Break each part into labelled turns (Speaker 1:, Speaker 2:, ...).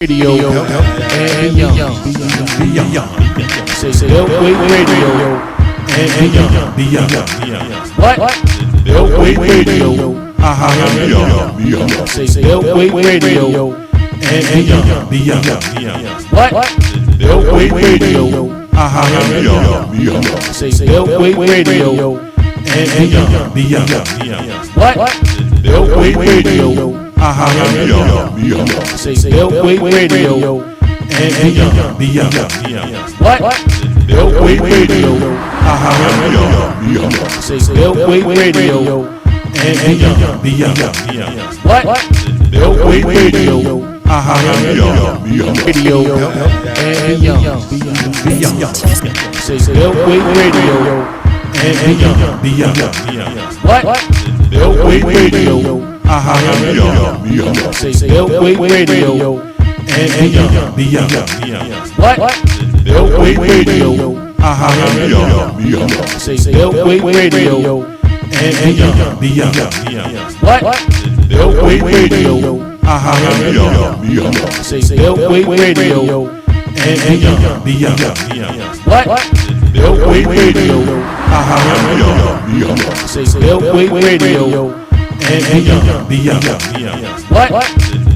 Speaker 1: Radio and beyond. Say Beltway Radio and beyond. What? Beltway Radio. Say Beltway Radio and beyond. What? Beltway Radio. Say Beltway Radio and beyond. What? Beltway Radio. Say Beltway Radio and beyond. What? Beltway Radio. Say Beltway Radio and beyond. What? Beltway Radio. Radio and beyond. Say Beltway Radio and beyond. What? Beltway Radio. Say Beltway Radio and beyond. What? Beltway Radio. Say Beltway Radio and beyond. What? Beltway Radio. Say Beltway Radio and beyond. What? Beltway Radio. Say Beltway Radio and beyond. What? Beltway Radio. Radio and beyond. Say Beltway Radio and beyond. What? Beltway Radio. Say Beltway Radio and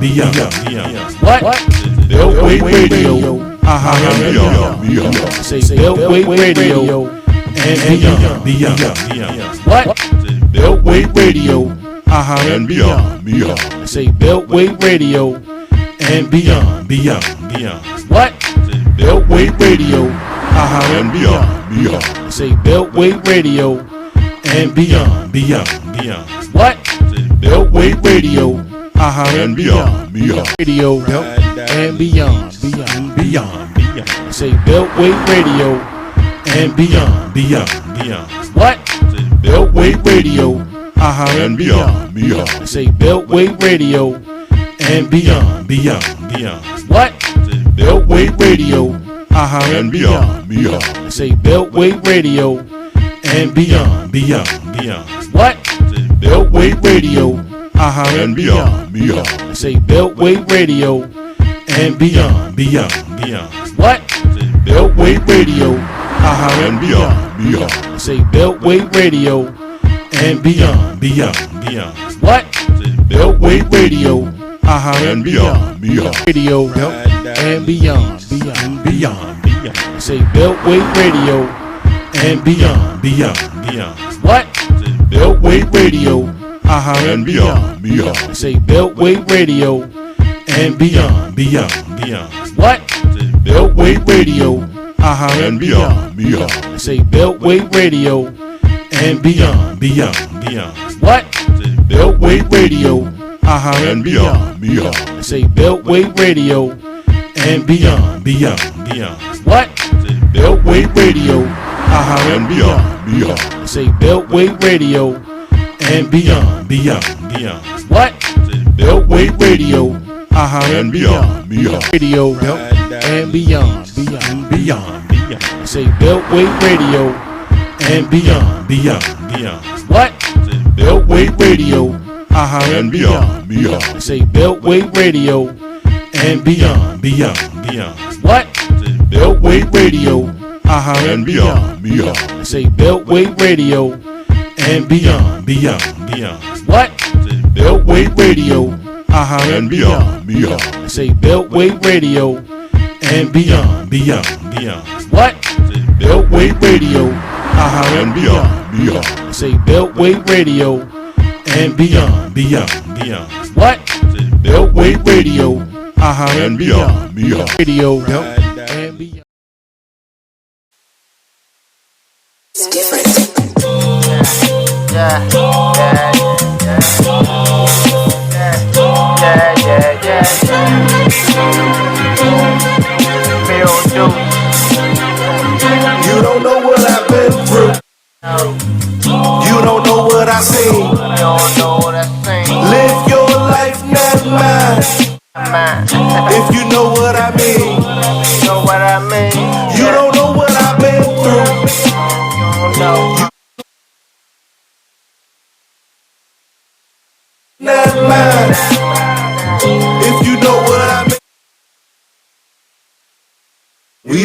Speaker 1: beyond. What? Beltway Radio. Say Beltway Radio and beyond. What? Beltway Radio and beyond. Say Beltway Radio and beyond. What? Beltway Radio and beyond. Say Beltway Radio and beyond. What? Beltway Radio and beyond. Radio and beyond. Say Beltway Radio and beyond. What? Beltway Radio and beyond. Say Beltway Radio and beyond. What? Beltway Radio and beyond. Say Beltway Radio and beyond. What? Beltway Radio and beyond. Say Beltway Radio and beyond. What? Beltway Radio and beyond. Say Beltway Radio and beyond. What? Beltway Radio and beyond. Radio and beyond. Say Beltway Radio and beyond. What? Beltway Radio and beyond. Say Beltway Radio and beyond. What? Beltway Radio and beyond. Say Beltway Radio and beyond. What? Beltway Radio and beyond. Say Beltway Radio and beyond. What? Beltway Radio and beyond. Say Beltway Radio and beyond. What? Beltway Radio and beyond. Radio and beyond. Say Beltway Radio and beyond. What? Beltway Radio and beyond. Say Beltway Radio and beyond. What? Beltway Radio and beyond. Say Beltway Radio and beyond. What? Beltway Radio and beyond. Say Beltway Radio and beyond. What? Beltway Radio and beyond. Say Beltway Radio and beyond. What? Beltway Radio and beyond. Radio and beyond.
Speaker 2: It's different.
Speaker 3: Yeah.
Speaker 4: You don't know what I've been through. You don't know what I seen.
Speaker 3: You don't know what I seen.
Speaker 4: Live your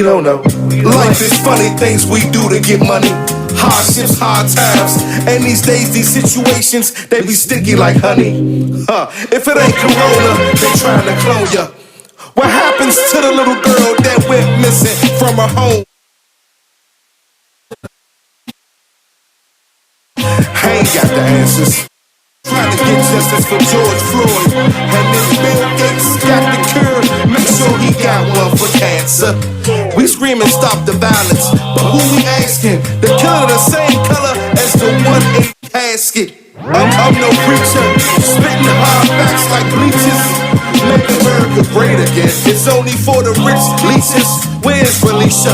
Speaker 4: don't know. Life is funny things we do to get money. Hardships, hard times, and these days, these situations, they be sticky like honey. If it ain't Corona, they trying to clone ya. What happens to the little girl that went missing from her home? I ain't got the answers. Trying to get justice for George Floyd. And if Bill Gates got the cure, make sure he got one for cancer. We screaming stop the violence, but who we asking? The killer the same color as the one in the casket. I'm no preacher, spitting hard facts like bleachers. Make America great again. It's only for the rich leeches. Where's Felicia?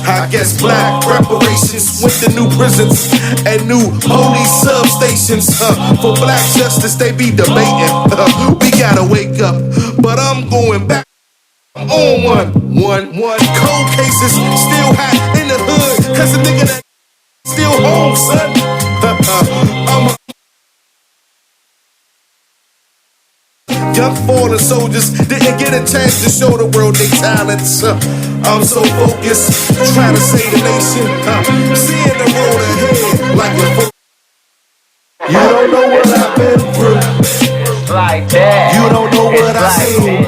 Speaker 4: I guess black reparations went to new prisons and new police substations. For black justice, they be debating. We gotta wake up, but I'm going back. I'm on one. Cold cases still hot in the hood, cause a nigga that still home, son. I'm young fallen soldiers didn't get a chance to show the world their talents. I'm so focused, trying to save the nation. Seeing the road ahead like a you don't know what I've been through.
Speaker 3: It's like that.
Speaker 4: You don't know what I've seen.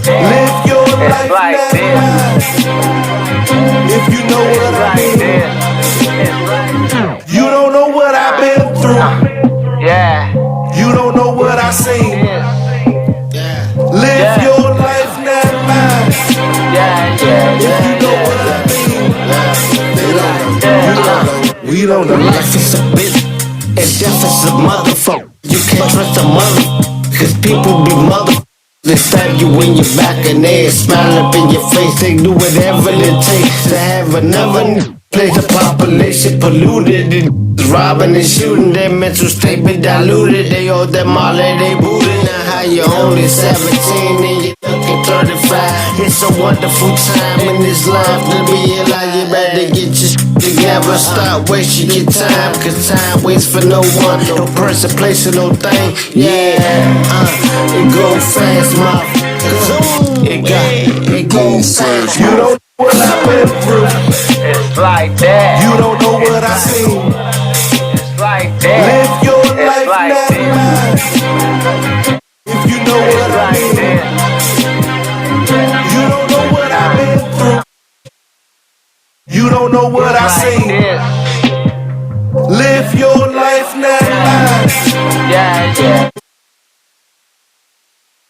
Speaker 4: Live your life
Speaker 3: like
Speaker 4: now. If you know what I mean. You don't know what I've been through.
Speaker 3: Yeah.
Speaker 4: You don't know what I seen. Live your life now, man. If you know what I mean. They don't know. We don't know.
Speaker 5: Life is a bitch and death is a motherfucker. You can't trust a mother, cause people be motherfuckers. They stab you in your back and they smile up in your face. They do whatever it takes to have another place. The population polluted, and robbing and shooting. Their mental state been diluted. They owe them all that they booted. Now how you only 17 and you looking 35. It's a wonderful time in this life to realize you better get your shit together. Stop wasting your time, cause time waits for no one. No person, place, or no thing. It go fast, motherfucker. It go fast.
Speaker 4: You don't know what I've been through.
Speaker 3: It's like that.
Speaker 4: You don't know what I seen.
Speaker 3: It's like that.
Speaker 4: Live your life
Speaker 3: like
Speaker 4: now. If you know what I mean. You don't know what I've been through. You don't know what I seen. Live your life now.
Speaker 3: Yeah.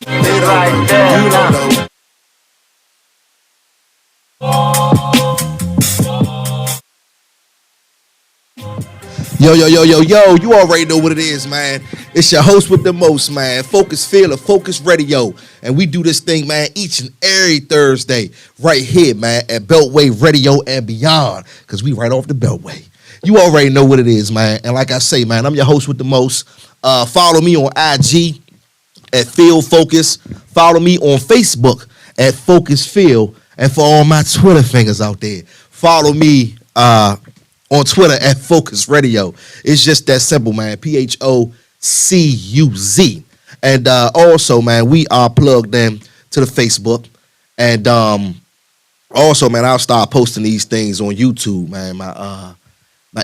Speaker 4: They don't
Speaker 3: Like
Speaker 4: know.
Speaker 3: that.
Speaker 4: You don't know.
Speaker 6: Yo, you already know what it is, man. It's your host with the most, man. Phocuz Feel of Phocuz Radio. And we do this thing, man, each and every Thursday right here, man, at Beltway Radio and beyond, because we right off the Beltway. You already know what it is, man. And like I say, man, I'm your host with the most. Follow me on IG at Feel Phocuz. Follow me on Facebook at Phocuz Feel. And for all my Twitter fingers out there, follow me on Twitter at Phocuz Radio. It's just that simple, man. PHOCUZ. And also, man, we are plugged in to the Facebook. And also, man, I'll start posting these things on YouTube, man. My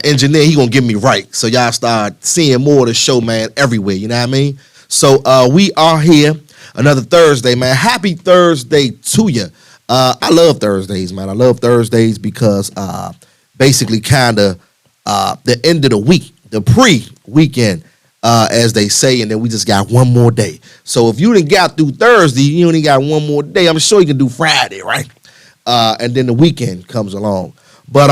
Speaker 6: engineer, he gonna get me right. So y'all start seeing more of the show, man, everywhere. You know what I mean? So we are here another Thursday, man. Happy Thursday to you. I love Thursdays, man. I love Thursdays because basically kind of the end of the week, the pre-weekend, as they say, and then we just got one more day. So if you done got through Thursday, you only got one more day. I'm sure you can do Friday, right? And then the weekend comes along. But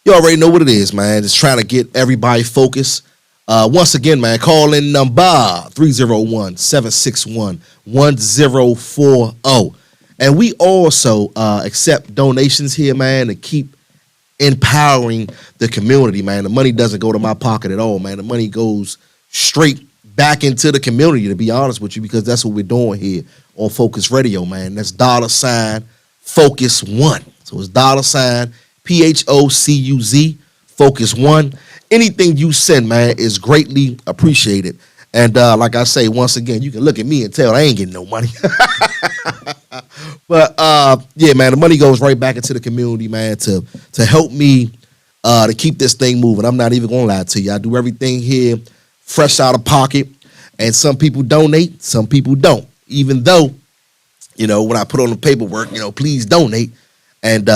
Speaker 6: you already know what it is, man. Just trying to get everybody focused. Once again, man, call in number 301-761-1040. And we also accept donations here, man, to keep empowering the community, man. The money doesn't go to my pocket at all, man. The money goes straight back into the community, to be honest with you, because that's what we're doing here on Phocuz Radio, man. That's $ Phocuz 1. So it's $ PHOCUZ Phocuz 1. Anything you send, man, is greatly appreciated. And like I say, once again, you can look at me and tell I ain't getting no money. But yeah, man, the money goes right back into the community, man, to help me to keep this thing moving. I'm not even gonna lie to you. I do everything here fresh out of pocket, and some people donate, some people don't. Even though, you know, when I put on the paperwork, you know, please donate, and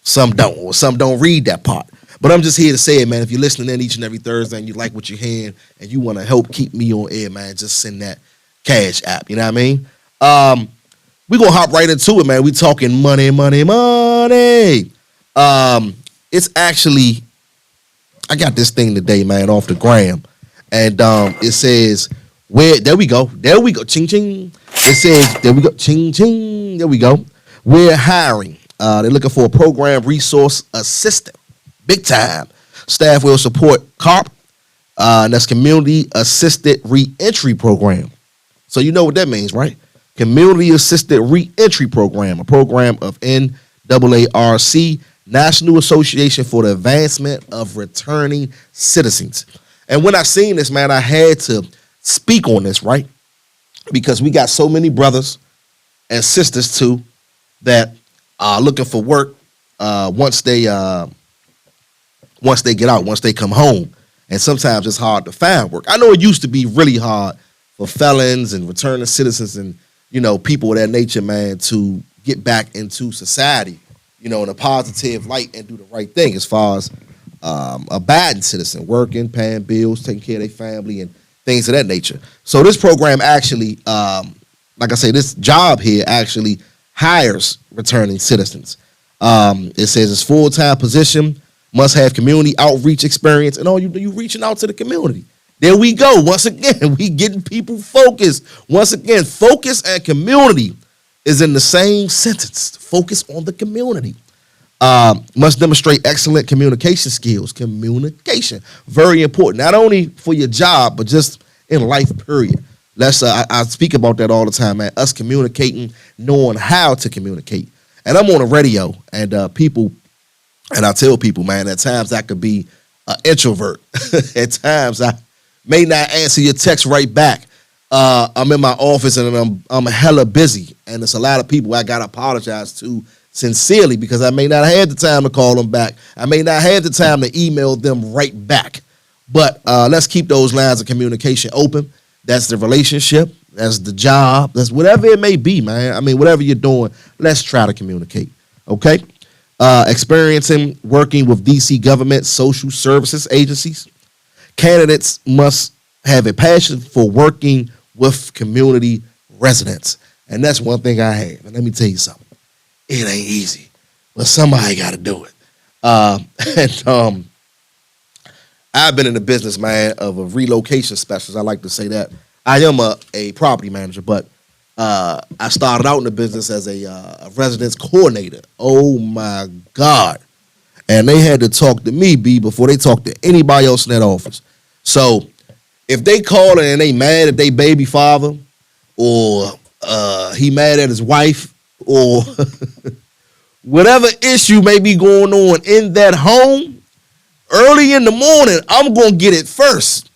Speaker 6: some don't, or some don't read that part. But I'm just here to say it, man. If you're listening in each and every Thursday and you like what you're hearing and you want to help keep me on air, man, just send that Cash App. You know what I mean? We're going to hop right into it, man. We talking money, money, money. It's actually, I got this thing today, man, off the gram. And it says, there we go, ching, ching. It says, there we go, ching, ching, there we go. We're hiring. They're looking for a program resource assistant. Big time. Staff will support CARP, and that's Community Assisted Reentry Program. So you know what that means, right? Community Assisted Reentry Program, a program of NAARC, National Association for the Advancement of Returning Citizens. And when I seen this, man, I had to speak on this, right? Because we got so many brothers and sisters too that are looking for work once they get out, once they come home. And sometimes it's hard to find work. I know it used to be really hard for felons and returning citizens and, you know, people of that nature, man, to get back into society, you know, in a positive light and do the right thing as far as a bad citizen, working, paying bills, taking care of their family and things of that nature. So this program actually, like I say, this job here actually hires returning citizens. It says it's full-time position, must have community outreach experience, and all you reaching out to the community. There we go. Once again, we getting people focused. Once again, focus and community is in the same sentence. Focus on the community. Must demonstrate excellent communication skills. Communication, very important, not only for your job, but just in life, period. I speak about that all the time, man. Us communicating, knowing how to communicate. And I'm on the radio, and people, and I tell people, man, at times I could be an introvert. At times I may not answer your text right back. I'm in my office and I'm hella busy, and it's a lot of people I gotta apologize to sincerely because I may not have the time to call them back. I may not have the time to email them right back. But let's keep those lines of communication open. That's the relationship. That's the job. That's whatever it may be, man. I mean, whatever you're doing, let's try to communicate. Okay? Experiencing working with DC government social services agencies. Candidates must have a passion for working with community residents. And that's one thing I have. And let me tell you something. It ain't easy, but somebody got to do it. And I've been in the business, man, of a relocation specialist. I like to say that. I am a property manager, but I started out in the business as a residence coordinator. Oh, my God. And they had to talk to me, B, before they talked to anybody else in that office. So if they call and they mad at their baby father, or he mad at his wife, or whatever issue may be going on in that home, early in the morning, I'm going to get it first.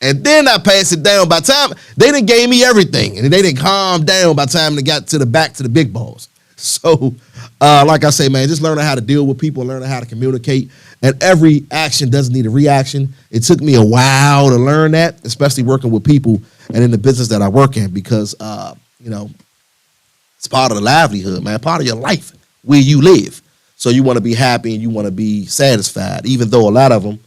Speaker 6: And then I pass it down. By the time they done gave me everything, and they didn't calm down by the time they got to the big balls. So, like I say, man, just learning how to deal with people, learning how to communicate. And every action doesn't need a reaction. It took me a while to learn that, especially working with people and in the business that I work in, because, you know, it's part of the livelihood, man, part of your life, where you live. So you want to be happy and you want to be satisfied, even though a lot of them,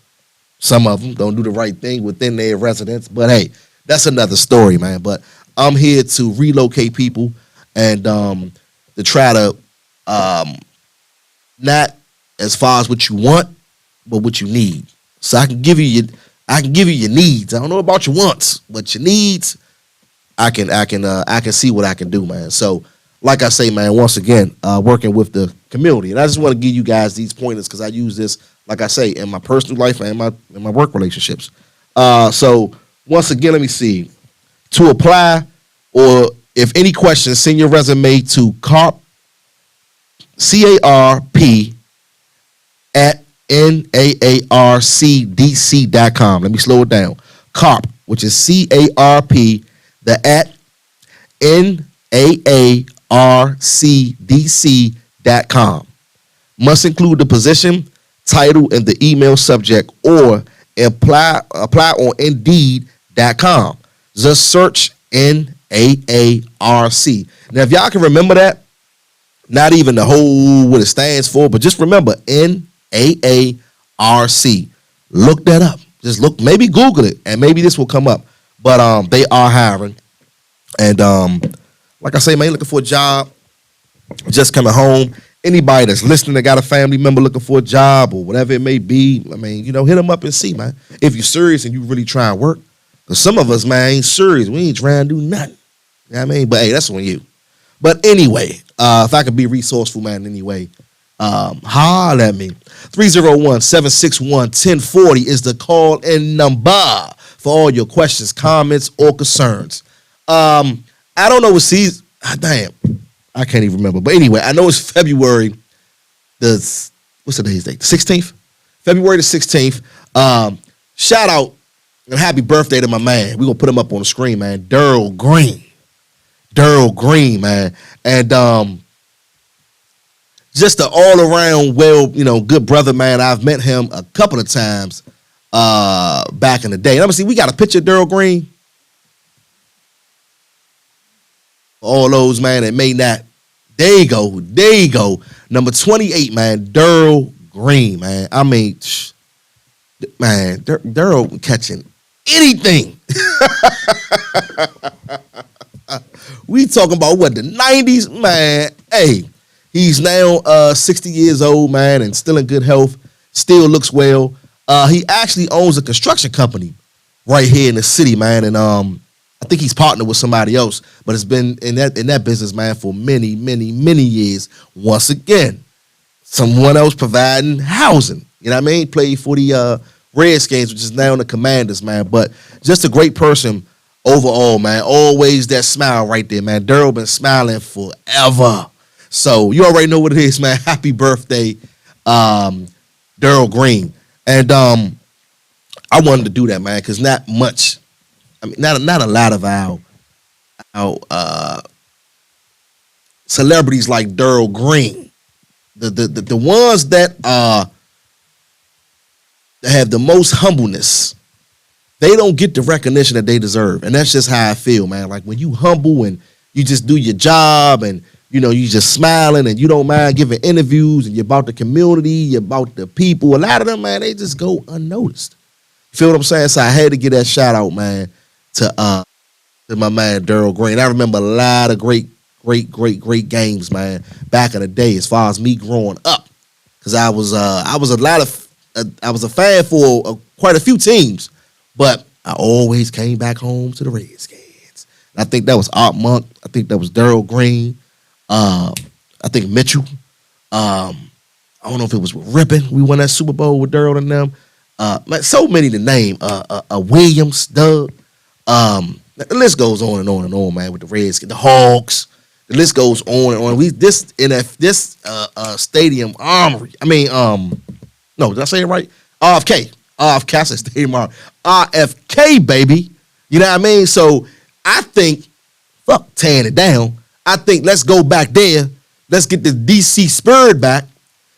Speaker 6: some of them don't do the right thing within their residence. But hey, that's another story, man. But I'm here to relocate people and to try to not as far as what you want, but what you need. So I can give you your needs. I don't know about your wants, but your needs, I can see what I can do, man. So like I say, man, once again, working with the community. And I just want to give you guys these pointers because I use this, like I say, in my personal life and in my work relationships. So once again, let me see. To apply, or if any questions, send your resume to CARP, C-A-R-P, at NAARCDC.com. Let me slow it down. CARP, which is CARP, the at NAARCDC.com. Must include the position, title, and the email subject, or apply on Indeed.com. Just search NAARC. Now, if y'all can remember that, not even the whole what it stands for, but just remember NAARC. Look that up. Just look, maybe Google it, and maybe this will come up. But they are hiring. And like I say, man, looking for a job, just coming home. Anybody that's listening that got a family member looking for a job or whatever it may be, I mean, hit them up and see, man. If you're serious and you really try to work. Because some of us, man, ain't serious. We ain't trying to do nothing. You know what I mean? But, hey, that's on you. But anyway, if I could be resourceful, man, anyway, holler at me. 301-761-1040 is the call-in number for all your questions, comments, or concerns. I don't know what season. Damn. I can't even remember. But anyway, I know it's February what's today's date? The 16th? February the 16th. Shout out and happy birthday to my man. We're going to put him up on the screen, man. Daryl Green. Daryl Green, man. And just an all-around, good brother, man. I've met him a couple of times back in the day. Let me see. We got a picture of Daryl Green. All those, man, that may not. There you go. Number 28, man, Daryl Green, man. I mean, man, Daryl catching anything. We talking about what, the 90s, man. Hey, he's now 60 years old, man, and still in good health. Still looks well. He actually owns a construction company right here in the city, man, and I think he's partnered with somebody else, but it's been in that business, man, for many, many, many years. Once again, someone else providing housing. You know what I mean? Played for the Redskins, which is now the Commanders, man. But just a great person overall, man. Always that smile right there, man. Daryl been smiling forever. So you already know what it is, man. Happy birthday, Daryl Green. And I wanted to do that, man, because not much. I mean, not a lot of our celebrities like Daryl Green, the ones that have the most humbleness, they don't get the recognition that they deserve, and that's just how I feel, man. Like when you humble and you just do your job, and you just smiling and you don't mind giving interviews, and you're about the community, you're about the people. A lot of them, man, they just go unnoticed. You feel what I'm saying? So I had to get that shout out, man, to my man Daryl Green. I remember a lot of great games, man, back in the day. As far as me growing up, because I was a fan for quite a few teams, but I always came back home to the Redskins. And I think that was Art Monk. I think that was Daryl Green. I think Mitchell. I don't know if it was with Rippon. We won that Super Bowl with Daryl and them. Man, so many to name. Williams, Doug. The list goes on and on and on, man, with the Redskins, the Hawks. The list goes on and on. This stadium armory. I mean, no, did I say it right? RFK. I said stadium armory. RFK, baby. You know what I mean? So I think, fuck tearing it down. I think let's go back there. Let's get the DC spirit back,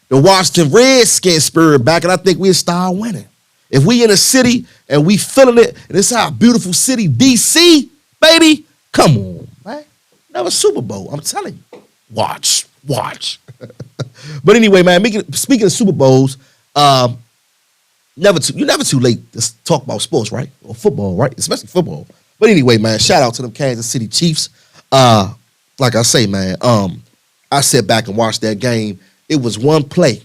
Speaker 6: the Washington Redskins spirit back, and I think we'll start winning. If we in a city and we feeling it, and it's our beautiful city, DC, baby, come on, man. Another Super Bowl, I'm telling you. Watch. But anyway, man, speaking of Super Bowls, you're never too late to talk about sports, right? Or football, right? Especially football. But anyway, man, shout out to them Kansas City Chiefs. Like I say, man, I sat back and watched that game. It was one play.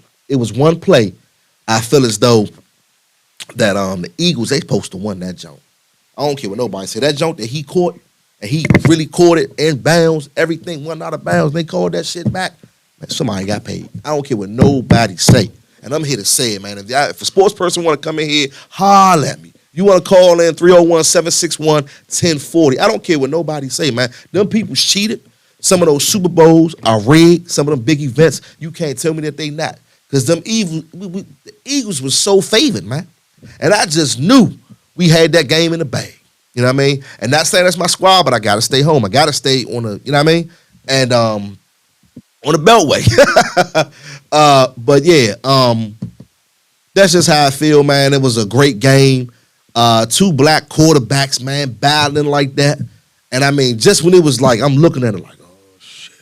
Speaker 6: I feel as though that the Eagles, they supposed to win that jump. I don't care what nobody say. That jump that he caught, and he really caught it in bounds, everything went out of bounds, they called that shit back. Man, somebody got paid. I don't care what nobody say. And I'm here to say it, man. If a sports person want to come in here, holler at me. You want to call in 301-761-1040. I don't care what nobody say, man. Them people cheated. Some of those Super Bowls are rigged. Some of them big events, you can't tell me that they not. Because the Eagles was so favored, man. And I just knew we had that game in the bag. You know what I mean? And not saying that's my squad, but I gotta stay home. I gotta stay on the, you know what I mean? And on the Beltway. But yeah, that's just how I feel, man. It was a great game. 2 black quarterbacks, man, battling like that. And I mean, just when it was like, I'm looking at it like, oh shit,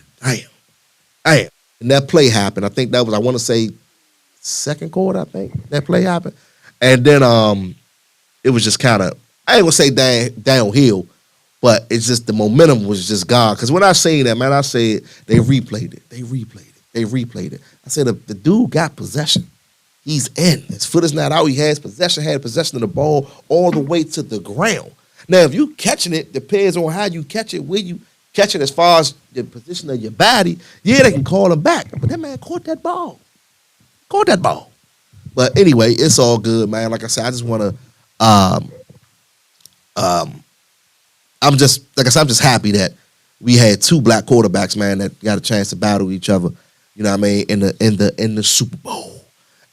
Speaker 6: damn. And that play happened. I think that was, I want to say, second quarter, I think that play happened. And then it was just kind of, I ain't gonna say downhill, but it's just the momentum was just gone. Because when I seen that, man, I said they replayed it. I said the dude got possession. He's in. His foot is not out. He had possession of the ball all the way to the ground. Now, if you catching it, depends on how you catch it, where you catch it as far as the position of your body. Yeah, they can call him back. But that man caught that ball. But anyway, it's all good, man. Like I said, I just want to I'm just happy that we had 2 black quarterbacks, man, that got a chance to battle each other. You know what I mean? In the Super Bowl,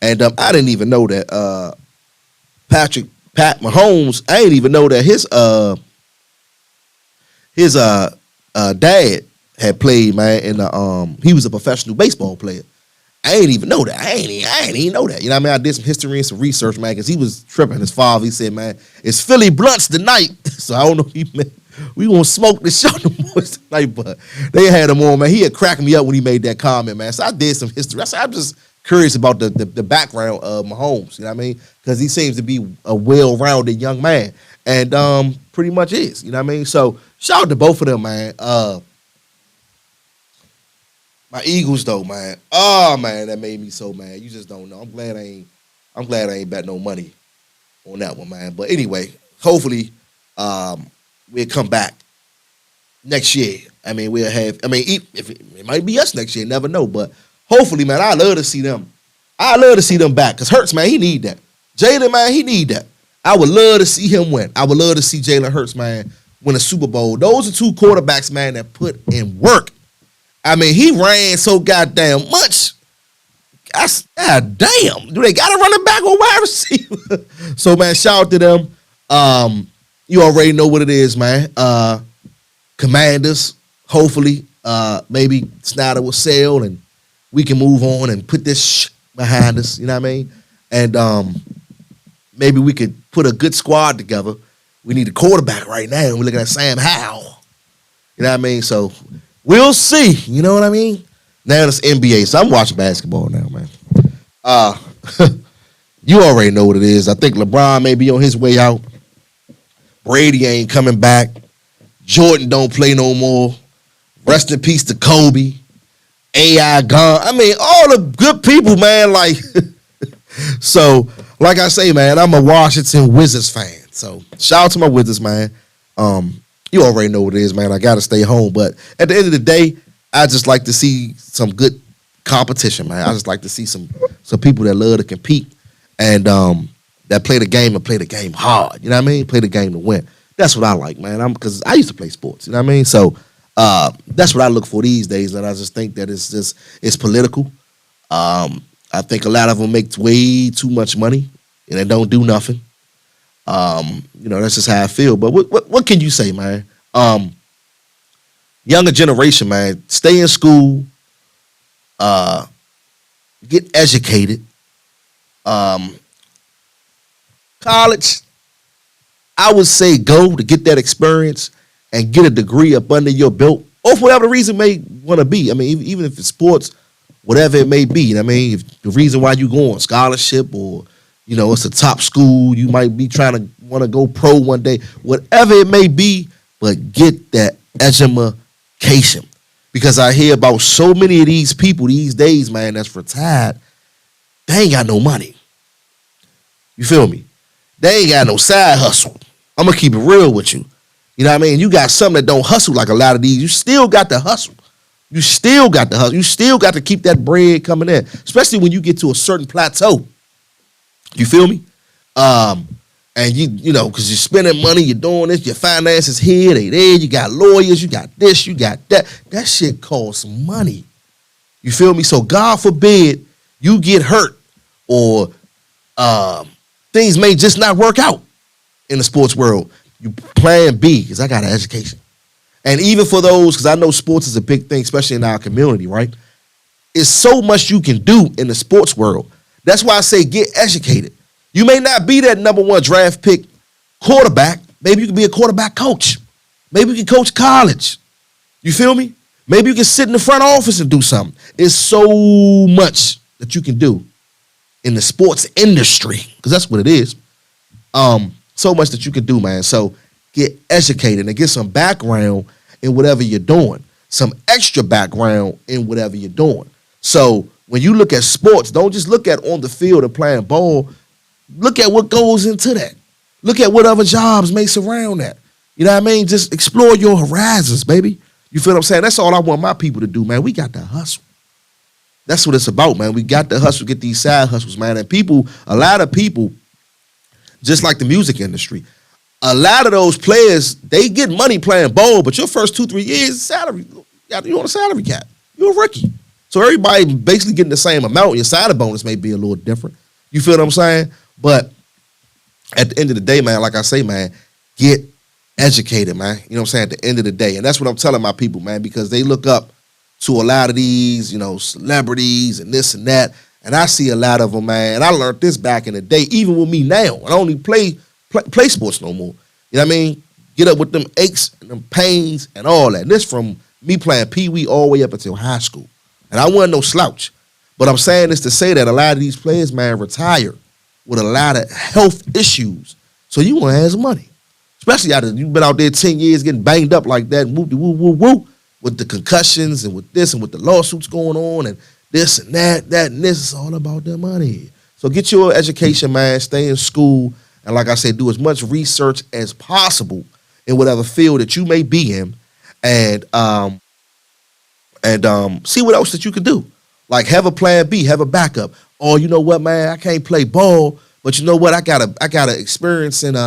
Speaker 6: and I didn't even know that Pat Mahomes. I didn't even know that his dad had played, man. In he was a professional baseball player. I ain't even know that. I ain't even know that. You know what I mean? I did some history and some research, man, because he was tripping. His father, he said, man, it's Philly Blunts tonight. So I don't know if he meant we gonna smoke the show the boys tonight, but they had him on, man. He had cracked me up when he made that comment, man. So I did some history. I'm just curious about the background of Mahomes, you know what I mean? Because he seems to be a well-rounded young man. And pretty much is, you know what I mean? So shout out to both of them, man. My Eagles, though, man. Oh, man, that made me so mad. You just don't know. I'm glad I ain't bet no money on that one, man. But anyway, hopefully we'll come back next year. I mean, we'll have. I mean, if it might be us next year. Never know. But hopefully, man, I love to see them. I love to see them back because Hurts, man, he need that. Jalen, man, he need that. I would love to see him win. I would love to see Jalen Hurts, man, win a Super Bowl. Those are 2 quarterbacks, man, that put in work. I mean, he ran so goddamn much. God damn. Do they got a running back or wide receiver? So, man, shout out to them. You already know what it is, man. Commanders, hopefully, maybe Snyder will sell and we can move on and put this behind us, you know what I mean? And maybe we could put a good squad together. We need a quarterback right now. We're looking at Sam Howell. You know what I mean? So we'll see. You know what I mean? Now it's NBA, so I'm watching basketball now, man. You already know what it is. I think LeBron may be on his way out. Brady ain't coming back. Jordan don't play no more. Rest in peace to Kobe. AI gone. I mean, all the good people, man. Like, so, like I say, man, I'm a Washington Wizards fan. So, shout out to my Wizards, man. You already know what it is, man. I got to stay home. But at the end of the day, I just like to see some good competition, man. I just like to see some people that love to compete and that play the game and play the game hard. You know what I mean? Play the game to win. That's what I like, man. Because I used to play sports. You know what I mean? So that's what I look for these days. And I just think that it's political. I think a lot of them make way too much money and they don't do nothing. You know, that's just how I feel. But what can you say, man? Younger generation, man, stay in school, get educated. College, I would say go to get that experience and get a degree up under your belt, or for whatever the reason may want to be. I mean, even if it's sports, whatever it may be. You know what I mean? If the reason why you go on scholarship or, you know, it's a top school, you might be trying to want to go pro one day, whatever it may be, but get that education. Because I hear about so many of these people these days, man, that's retired, they ain't got no money. You feel me? They ain't got no side hustle. I'm going to keep it real with you. You know what I mean? You got something that don't hustle like a lot of these. You still got to hustle. You still got to hustle. You still got to keep that bread coming in, especially when you get to a certain plateau. You feel me? And you know, because you're spending money, you're doing this, your finances here, they there, you got lawyers, you got this, you got that. That shit costs money. You feel me? So God forbid you get hurt or things may just not work out. in the sports world. You plan B is I got an education. And even for those, because I know sports is a big thing, especially in our community, right? It's so much you can do in the sports world. That's why I say get educated. You may not be that number one draft pick quarterback. Maybe you can be a quarterback coach. Maybe you can coach college. You feel me? Maybe you can sit in the front office and do something. It's so much that you can do in the sports industry, because that's what it is. So much that you can do, man. So get educated and get some background in whatever you're doing, some extra background in whatever you're doing. So when you look at sports, don't just look at on the field and playing ball. Look at what goes into that. Look at what other jobs may surround that. You know what I mean? Just explore your horizons, baby. You feel what I'm saying? That's all I want my people to do, man. We got to hustle. That's what it's about, man. We got to hustle, get these side hustles, man. And people, a lot of people, just like the music industry, a lot of those players, they get money playing ball, but your first 2-3 years, salary, you're on a salary cap. You're a rookie. So everybody basically getting the same amount. Your signing bonus may be a little different. You feel what I'm saying? But at the end of the day, man, like I say, man, get educated, man. You know what I'm saying? At the end of the day. And that's what I'm telling my people, man, because they look up to a lot of these, you know, celebrities and this and that. And I see a lot of them, man. And I learned this back in the day, even with me now. I don't even play sports no more. You know what I mean? Get up with them aches and them pains and all that. And this from me playing Pee-wee all the way up until high school. And I wasn't no slouch. But I'm saying this to say that a lot of these players, man, retire with a lot of health issues. So you want to have some money. Especially after you've been out there 10 years getting banged up like that, woo, with the concussions and with this and with the lawsuits going on and this and that and this. It's all about their money. So get your education, man. Stay in school. And like I said, do as much research as possible in whatever field that you may be in. And see what else that you can do. Like have a plan B, have a backup. Oh, you know what, man? I can't play ball, but you know what? I got a experience in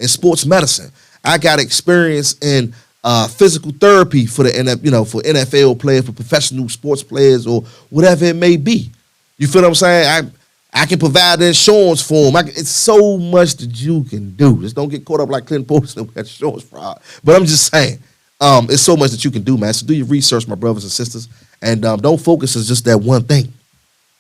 Speaker 6: sports medicine. I got experience in physical therapy for for NFL players, for professional sports players, or whatever it may be. You feel what I'm saying? I can provide the insurance for them. It's so much that you can do. Just don't get caught up like Clinton Poston with insurance fraud. But I'm just saying, it's so much that you can do, man. So do your research, my brothers and sisters, and don't focus on just that one thing.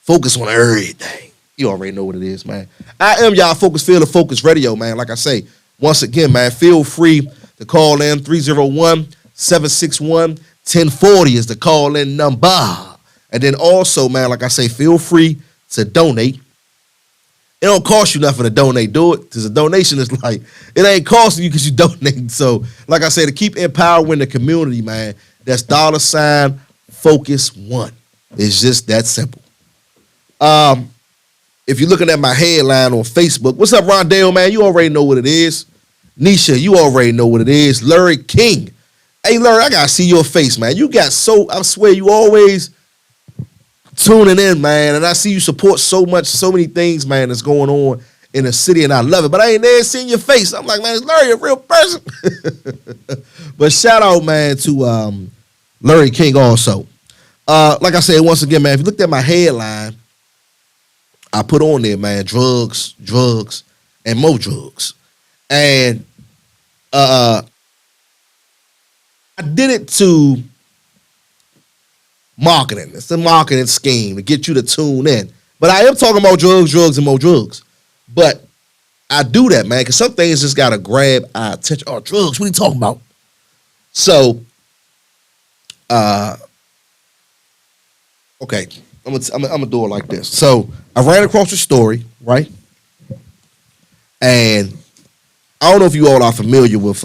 Speaker 6: Focus on everything. You already know what it is, man. I am y'all Phocuz Field of Phocuz Radio, man. Like I say, once again, man, feel free to call in 301-761-1040 is the call-in number. And then also, man, like I say, feel free to donate. It don't cost you nothing to donate. Do it, because a donation is like, it ain't costing you because you donate. So, like I say, to keep empowering the community, man, that's $Phocuz1. It's just that simple. If you're looking at my headline on Facebook, what's up, Rondale, man? You already know what it is. Nisha, you already know what it is. Larry King. Hey, Larry, I got to see your face, man. You got I swear, you always tuning in, man. And I see you support so many things, man, that's going on in the city, and I love it. But I ain't never seen your face. I'm like, man, is Larry a real person? But shout out, man, to Larry King also. Like I said, once again, man, if you looked at my headline, I put on there, man, drugs, and more drugs. And I did it to marketing. It's a marketing scheme to get you to tune in. But I am talking about drugs, and more drugs. But I do that, man, because some things just got to grab our attention. Oh, drugs, what are you talking about? So, okay, I'm gonna do it like this. So I ran across the story, right? And I don't know if you all are familiar with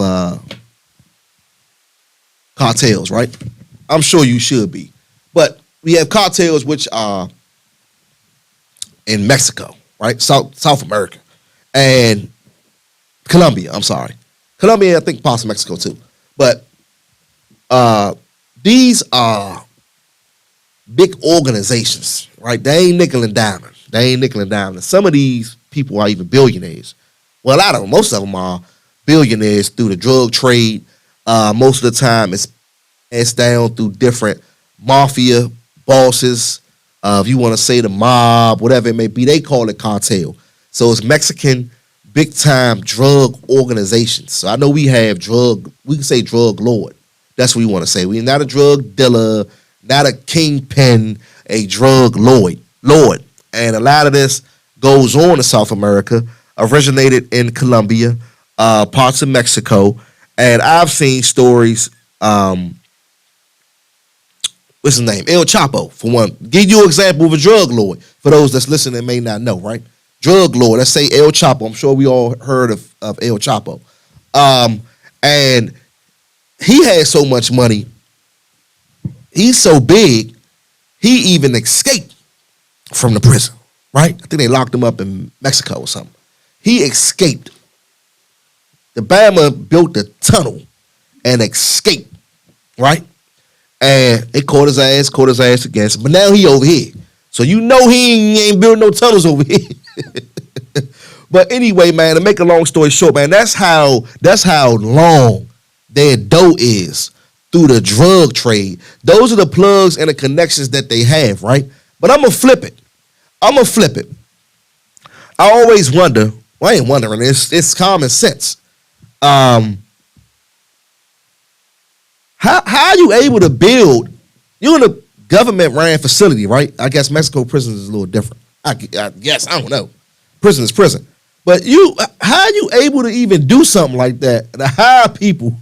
Speaker 6: cartels, right? I'm sure you should be. But we have cartels which are in Mexico, right? South America. And Colombia, I'm sorry. Colombia, I think possibly Mexico too. But these are big organizations, right? They ain't nickel and diming. Some of these people are even billionaires. Well, a lot of them, most of them are billionaires through the drug trade. Most of the time, it's down through different mafia bosses. If you want to say the mob, whatever it may be, they call it cartel. So it's Mexican big time drug organizations. So I know we have we can say drug lord. That's what we want to say. We're not a drug dealer, not a kingpin, a drug lord. And a lot of this goes on in South America, originated in Colombia, parts of Mexico. And I've seen stories, what's his name? El Chapo, for one. Give you an example of a drug lord, for those that's listening may not know, right? Drug lord, let's say El Chapo. I'm sure we all heard of El Chapo. And he had so much money, he's so big, he even escaped from the prison, right? I think they locked him up in Mexico or something. He escaped. The Bama built a tunnel and escaped, right? And they caught his ass again. But now he over here. So you know he ain't building no tunnels over here. But anyway, man, to make a long story short, man, that's how long their dough is through the drug trade. Those are the plugs and the connections that they have, right? But I'm going to flip it. I always wonder, well, I ain't wondering, it's common sense. How are you able to build, you're in a government-ran facility, right? I guess Mexico prison is a little different. I guess, I don't know. Prison is prison. But how are you able to even do something like that, to hire people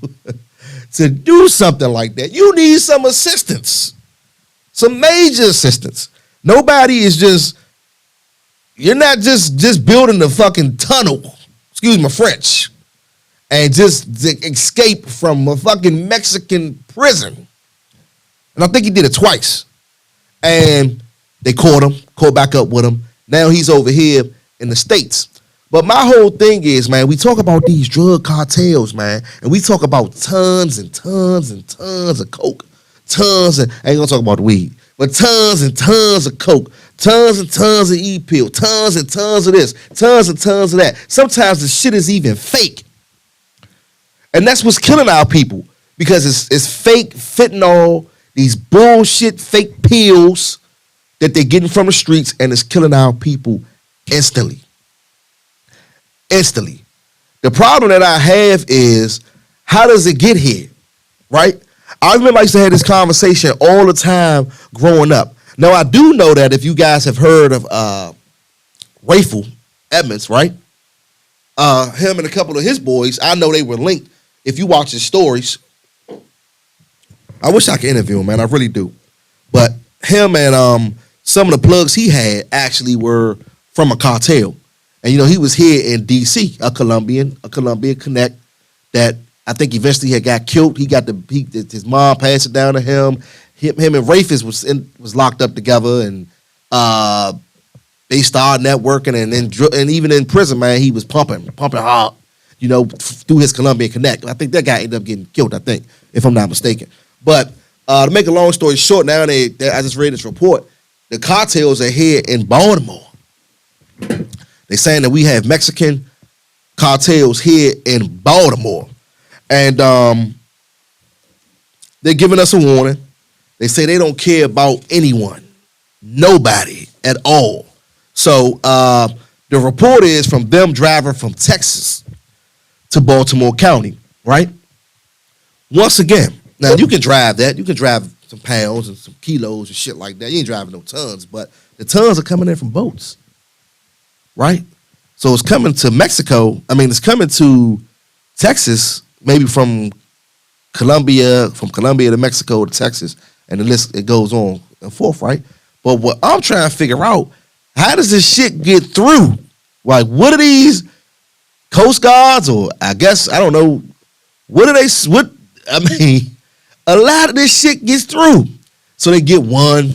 Speaker 6: to do something like that? You need some assistance, some major assistance. Nobody is just, you're not just building a fucking tunnel, excuse my French, and just escape from a fucking Mexican prison. And I think he did it twice. And they caught back up with him. Now he's over here in the States. But my whole thing is, man, we talk about these drug cartels, man, and we talk about tons and tons and tons of coke. I ain't gonna talk about the weed, but tons and tons of coke, tons and tons of E-pill, tons and tons of this, tons and tons of that. Sometimes the shit is even fake. And that's what's killing our people, because it's fake fentanyl, these bullshit fake pills that they're getting from the streets, and it's killing our people instantly. The problem that I have is, how does it get here, right? I remember I used to have this conversation all the time growing up. Now, I do know that if you guys have heard of Rayful Edmonds, right? Him and a couple of his boys, I know they were linked. If you watch his stories, I wish I could interview him, man. I really do. But him and some of the plugs he had actually were from a cartel. And, you know, he was here in D.C., a Colombian connect that I think eventually had got killed. His mom passed it down to him. Him and Rafis was locked up together, and they started networking. And even in prison, man, he was pumping hard, you know, through his Colombian connect. I think that guy ended up getting killed, I think, if I'm not mistaken. But to make a long story short, now I just read this report. The cartels are here in Baltimore. They're saying that we have Mexican cartels here in Baltimore. And they're giving us a warning. They say they don't care about anyone. Nobody at all. So the report is from them driving from Texas to Baltimore County, right? Once again, now you can drive that. You can drive some pounds and some kilos and shit like that. You ain't driving no tons, but the tons are coming in from boats. Right? So it's coming to Mexico. I mean, it's coming to Texas, maybe from Colombia to Mexico to Texas, and the list, it goes on and forth, right? But what I'm trying to figure out, how does this shit get through? Like, what are these Coast Guards, or I guess, I don't know, a lot of this shit gets through. So they get one,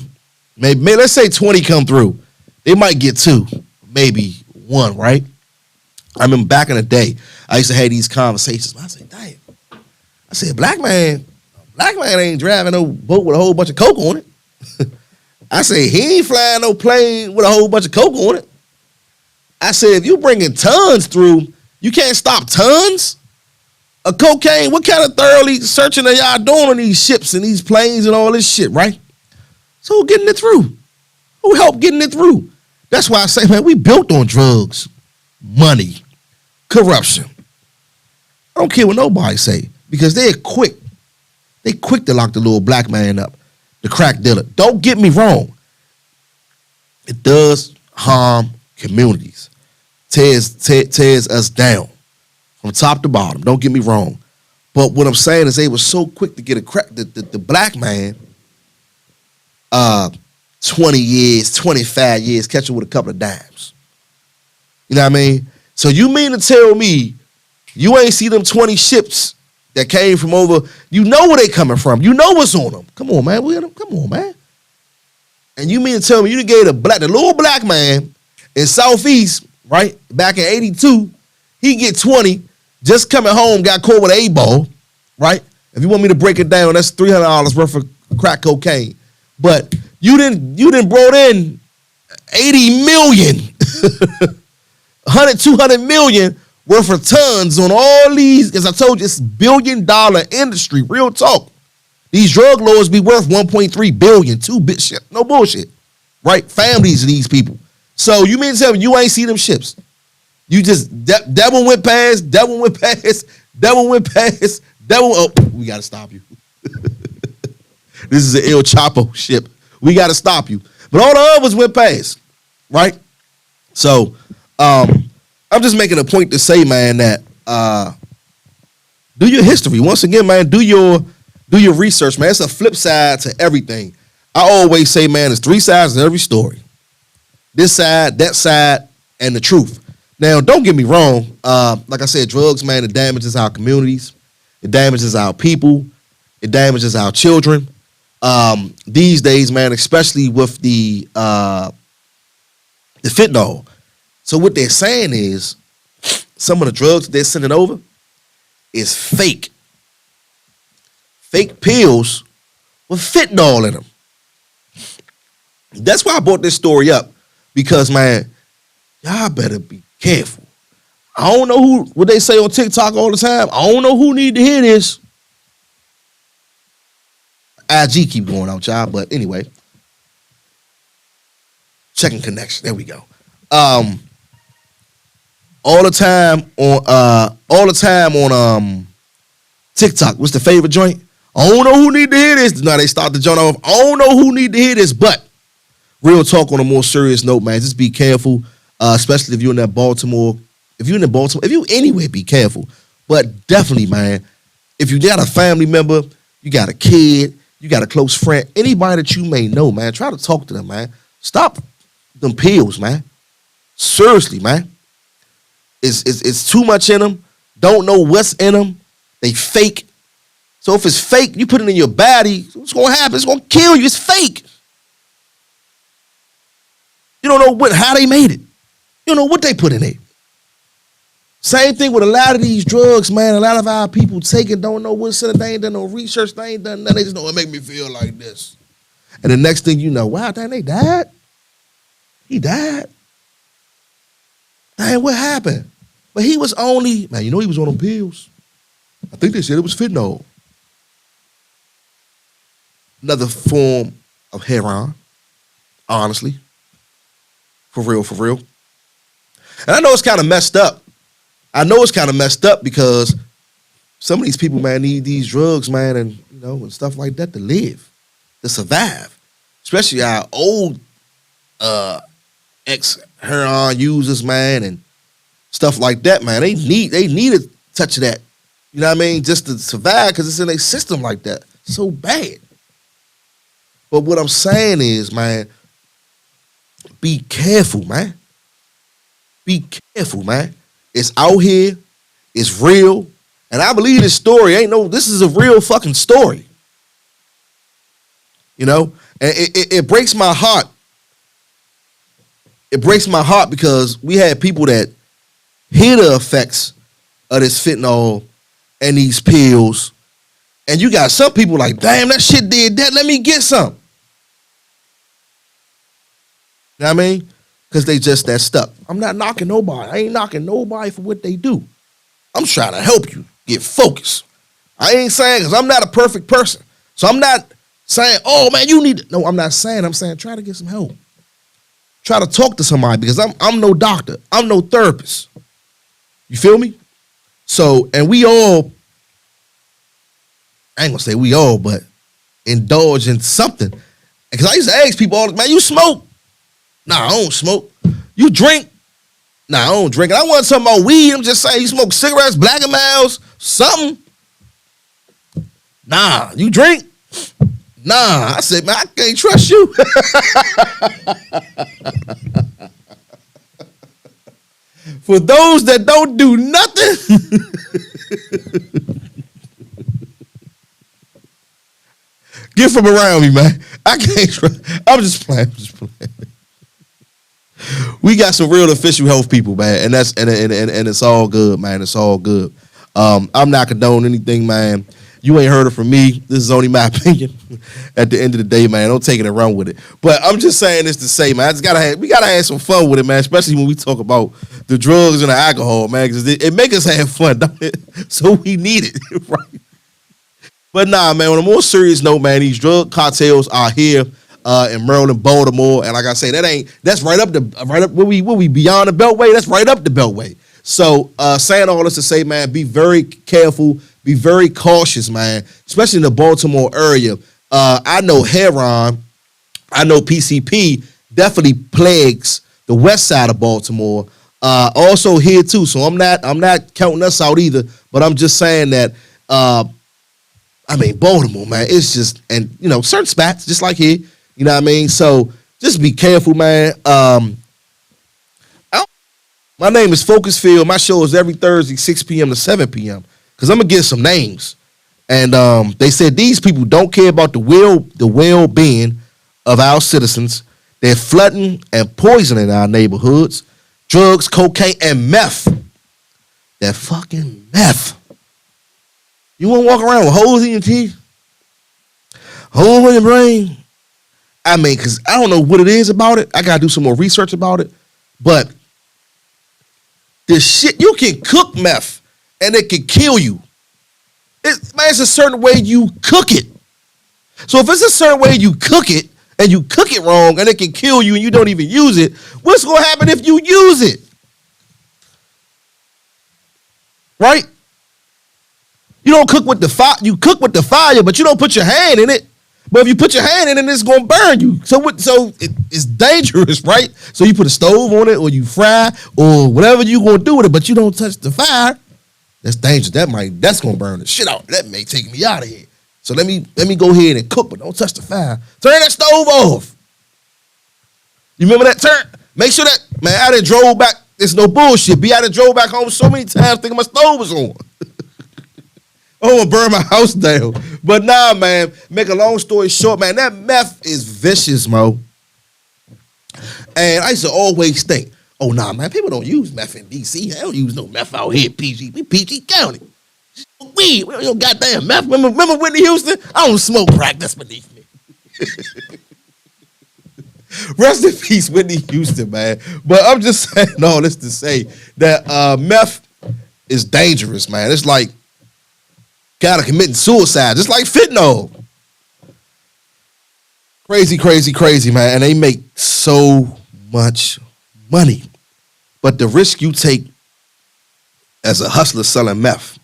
Speaker 6: maybe let's say 20 come through. They might get two. Maybe one, right? I remember back in the day, I used to have these conversations. I said, damn. I said, black man ain't driving no boat with a whole bunch of coke on it. I said, he ain't flying no plane with a whole bunch of coke on it. I said, if you bringing tons through, you can't stop tons of cocaine. What kind of thoroughly searching are y'all doing on these ships and these planes and all this shit, right? So who getting it through? Who helped getting it through? That's why I say, man, we built on drugs, money, corruption. I don't care what nobody say because they're quick. They quick to lock the little black man up, the crack dealer. Don't get me wrong. It does harm communities. Tears us down from top to bottom. Don't get me wrong. But what I'm saying is they were so quick to get a crack, the black man, 20 years, 25 years, catch him with a couple of dimes. You know what I mean? So you mean to tell me you ain't see them 20 ships that came from over, you know where they coming from. You know what's on them. Come on, man. Come on, man. And you mean to tell me you gave the little black man in Southeast, right, back in 82, he get 20, just coming home, got caught with an 8-ball, right? If you want me to break it down, that's $300 worth of crack cocaine. But you didn't brought in 80 million, 100, 200 million worth of tons on all these, as I told you, it's $1 billion industry, real talk. These drug lords be worth 1.3 billion, 2 bit shit, no bullshit, right? Families of these people. So you mean to tell me you ain't see them ships? You just, that one went past, that one went past, that one went past, that one, oh, we got to stop you. This is an El Chapo ship. We got to stop you. But all the others went past, right? So, I'm just making a point to say, man, that do your history. Once again, man, do your research, man. It's a flip side to everything. I always say, man, there's 3 sides to every story. This side, that side, and the truth. Now, don't get me wrong. Like I said, drugs, man, it damages our communities. It damages our people. It damages our children. These days, man, especially with the fentanyl. So what they're saying is some of the drugs they're sending over is fake. Fake pills with fentanyl in them. That's why I brought this story up. Because, man, y'all better be careful. I don't know what they say on TikTok all the time. I don't know who need to hear this. IG keep going out, y'all. But anyway. Checking connection. There we go. All the time on TikTok. What's the favorite joint? I don't know who need to hear this. No, they start the joint off. I don't know who need to hear this, but real talk on a more serious note, man. Just be careful, especially if you're in that Baltimore. If you're in Baltimore, if you anywhere, be careful. But definitely, man, if you got a family member, you got a kid, you got a close friend, anybody that you may know, man, try to talk to them, man. Stop them pills, man. Seriously, man. It's too much in them. Don't know what's in them. They fake. So if it's fake, you put it in your body, what's going to happen? It's going to kill you. It's fake. You don't know how they made it. You don't know what they put in it. Same thing with a lot of these drugs, man. A lot of our people take it, don't know what's in it. They ain't done no research. They ain't done nothing. They just know it make me feel like this. And the next thing you know, wow, dang, they died. He died. Dang, what happened? But he was only, man, you know he was on them pills. I think they said it was fentanyl. Another form of heroin, honestly. For real, for real. And I know it's kind of messed up. I know it's kind of messed up because some of these people, man, need these drugs, man, and and stuff like that to live, to survive. Especially our old ex-heroin users, man, and stuff like that, man. They need a touch of that. You know what I mean? Just to survive because it's in a system like that. So bad. But what I'm saying is, man, be careful, man. Be careful, man. It's out here. It's real. And I believe this story this is a real fucking story. And it breaks my heart. It breaks my heart because we had people that hear the effects of this fentanyl and these pills. And you got some people like, damn, that shit did that. Let me get some. You know what I mean? Because they just that stuck. I'm not knocking nobody. I ain't knocking nobody for what they do. I'm trying to help you get focused. I ain't saying, because I'm not a perfect person. So I'm not saying, oh, man, you need to. No, I'm not saying. I'm saying try to get some help. Try to talk to somebody because I'm no doctor. I'm no therapist. You feel me? So, and we all, I ain't gonna say we all, but indulge in something. Because I used to ask people all the time, man, you smoke? Nah, I don't smoke. You drink? Nah, I don't drink. And I wasn't talking about weed. I'm just saying, you smoke cigarettes, Black and Milds, something? Nah, you drink? Nah. I said, man, I can't trust you. For those that don't do nothing, get from around me, man. I can't trust. I'm just playing. We got some real official health people, man, and that's and it's all good, man. It's all good. I'm not condoning anything, man. You ain't heard it from me. This is only my opinion. At the end of the day, man, don't take it and run with it. But I'm just saying this to say, man, we gotta have some fun with it, man. Especially when we talk about the drugs and the alcohol, man, because it make us have fun, don't it? So we need it, right? But nah, man. On a more serious note, man, these drug cartels are here in Maryland, Baltimore, and like I say, that's right up where we beyond the Beltway. That's right up the Beltway. So saying all this to say, man, be very careful. Be very cautious, man, especially in the Baltimore area. I know heroin, I know PCP definitely plagues the west side of Baltimore. Also here too. So I'm not counting us out either, but I'm just saying that Baltimore, man, it's just, and certain spots just like here, you know what I mean? So just be careful, man. My name is Phocuz Field. My show is every Thursday, 6 p.m. to 7 p.m. Because I'm going to give some names. And they said these people don't care about the well-being of our citizens. They're flooding and poisoning our neighborhoods. Drugs, cocaine, and meth. That fucking meth. You want to walk around with holes in your teeth? Holes in your brain? Because I don't know what it is about it. I got to do some more research about it. But this shit, you can cook meth. And it can kill you. It's a certain way you cook it. So if it's a certain way you cook it, and you cook it wrong, and it can kill you, and you don't even use it, what's going to happen if you use it? Right? You don't cook with the fire. You cook with the fire, but you don't put your hand in it. But if you put your hand in it, it's going to burn you. So it's dangerous, right? So you put a stove on it, or you fry, or whatever you're going to do with it, but you don't touch the fire. That's dangerous. That's gonna burn the shit out. That may take me out of here. So let me go ahead and cook, but don't touch the fire. Turn that stove off. You remember that? Make sure that, man, I done drove back. It's no bullshit. I done drove back home so many times thinking my stove was on. I'm gonna burn my house down. But nah, man, make a long story short, man, that meth is vicious, Mo. And I used to always think, oh, nah, man, people don't use meth in D.C. They don't use no meth out here in PG County. We don't goddamn meth. Remember Whitney Houston? I don't smoke crack. That's beneath me. Rest in peace, Whitney Houston, man. But I'm just saying all this to say that meth is dangerous, man. It's like kind of committing suicide, just like fentanyl. Crazy, man. And they make so much money. But the risk you take as a hustler selling meth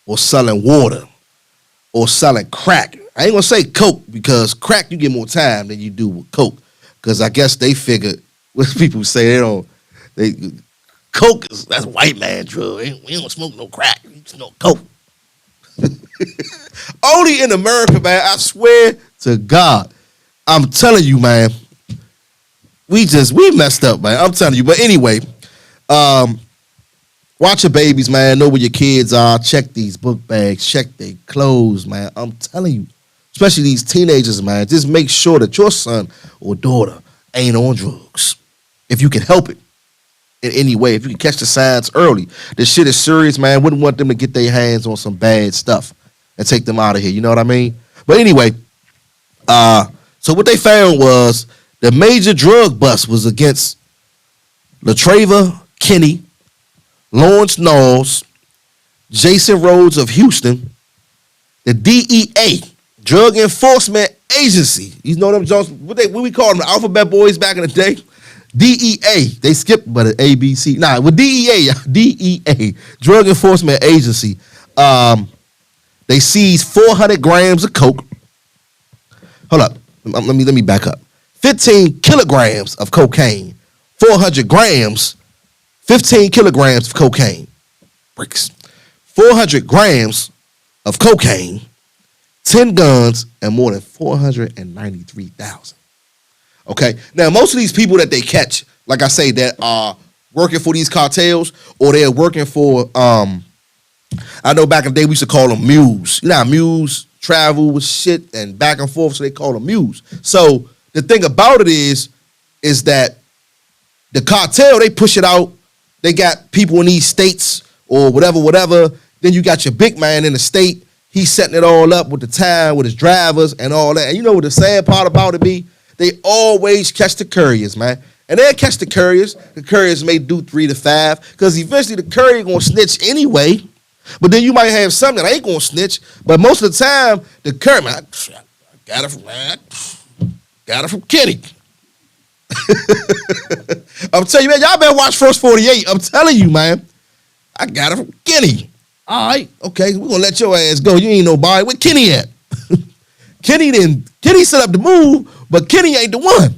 Speaker 6: or selling water or selling crack, I ain't gonna say coke, because crack you get more time than you do with coke. Because I guess they figured, what people say, coke that's white man drug. We don't smoke no crack, we smoke coke. Only in America, man, I swear to God. I'm telling you, man, we messed up, man. I'm telling you. But anyway, watch your babies, man. Know where your kids are. Check these book bags. Check their clothes, man. I'm telling you, especially these teenagers, man. Just make sure that your son or daughter ain't on drugs. If you can help it in any way. If you can catch the signs early. This shit is serious, man. Wouldn't want them to get their hands on some bad stuff and take them out of here. You know what I mean? But anyway, so what they found was the major drug bust was against Latreva Kinney, Lawrence Knowles, Jason Rhodes of Houston, the DEA, Drug Enforcement Agency. You know them Jones, what we call them, the Alphabet Boys back in the day. DEA, they skipped, but it's ABC. Nah, with DEA, DEA, Drug Enforcement Agency, they seized 400 grams of coke. Hold up, let me back up. 15 kilograms of cocaine, 400 grams, 15 kilograms of cocaine, bricks, 400 grams of cocaine, 10 guns, and more than 493,000. Okay, now most of these people that they catch, like I say, that are working for these cartels or they're working for, I know back in the day we used to call them mules. You know how mules travel with shit and back and forth, so they call them mules. So the thing about it is that the cartel, they push it out. They got people in these states or whatever. Then you got your big man in the state. He's setting it all up with the time, with his drivers and all that. And you know what the sad part about it be? They always catch the couriers, man. And they'll catch the couriers. The couriers may do 3 to 5 because eventually the courier going to snitch anyway. But then you might have something that ain't going to snitch. But most of the time, the courier, man, I got it from Kenny. I'm telling you, man, y'all better watch First 48. I'm telling you, man. I got it from Kenny. All right, okay, we're going to let your ass go. You ain't nobody. Where Kenny at? Kenny set up the move, but Kenny ain't the one.